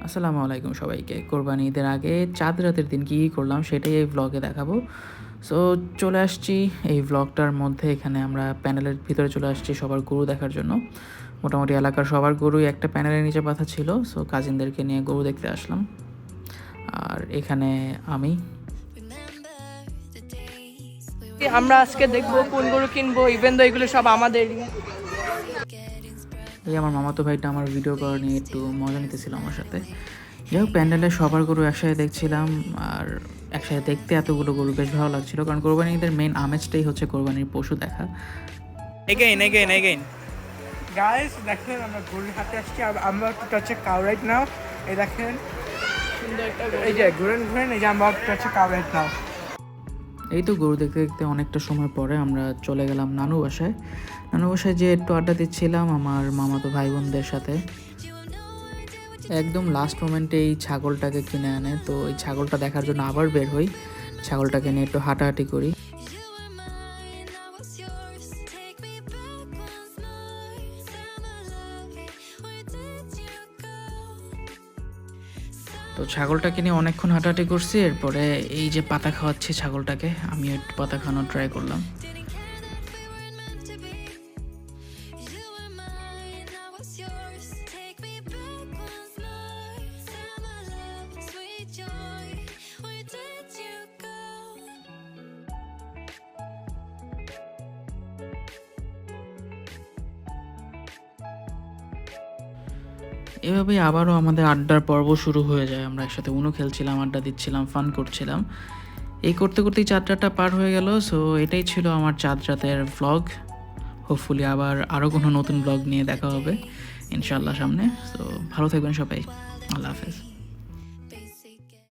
আসসালামু আলাইকুম সবাইকে। কোরবানি ঈদের আগে চাঁদ রাতের দিন কী করলাম সেটাই এই ভ্লগে দেখাবো। সো চলে আসছি এই ভ্লগটার মধ্যে। এখানে আমরা প্যানেলের ভিতরে চলে আসছি সবার গরু দেখার জন্য। মোটামুটি এলাকার সবার গরুই একটা প্যানেলের নিচে বাঁধা ছিল। সো কাজিনদেরকে নিয়ে গরু দেখতে আসলাম। আর এখানে আমি আমরা আজকে দেখবো কোন গরু কিনবো, ইভেন তো এগুলো সব আমাদেরই। এই আমার মামাতো ভাইটা আমার ভিডিও করা নিয়ে একটু মজা নিতেছিল আমার সাথে। যাই হোক, প্যান্ডেলে সবার গরু একসাথে দেখছিলাম। আর একসাথে দেখতে এতগুলো গরু বেশ ভালো লাগছিল, কারণ কোরবানি ঈদের মেইন আমেজটাই হচ্ছে কোরবানির পশু দেখা। Again. Guys, দেখেন আমরা গরুর হাতে আসছি। আমরা একটা হচ্ছে কাউ রাইট নাও। এই দেখেন এই যে ঘুরেন এই যে আমরা একটা হচ্ছে কাউ রাইট নাও। এই তো গরু দেখতে দেখতে অনেকটা সময় পরে আমরা চলে গেলাম নানু বাসায়। নানু বাসায় যে একটু আড্ডা দিচ্ছিলাম আমার মামাতো ভাই বোনদের সাথে। একদম লাস্ট মোমেন্টে এই ছাগলটাকে কিনে আনে, তো এই ছাগলটা দেখার জন্য আবার বের হই। ছাগলটাকে নিয়ে একটু হাঁটাহাঁটি করি। তো ছাগলটাকে নিয়ে অনেকক্ষণ হাঁটাহাঁটি করছি। এরপরে এই যে পাতা খাওয়াচ্ছি ছাগলটাকে, আমি একটু পাতা খাওয়ানোর ট্রাই করলাম। এভাবেই আবারও আমাদের আড্ডার পর্ব শুরু হয়ে যায়। আমরা একসাথে উনো খেলছিলাম, আড্ডা দিচ্ছিলাম, ফান করছিলাম। এই করতে করতেই চাঁদ রাতটা পার হয়ে গেল। সো এটাই ছিল আমার চাঁদ রাতের ভ্লগ। হোপফুলি আবার আরও কোনো নতুন ভ্লগ নিয়ে দেখা হবে ইনশাআল্লাহ সামনে। সো ভালো থাকবেন সবাই। আল্লাহ হাফেজ।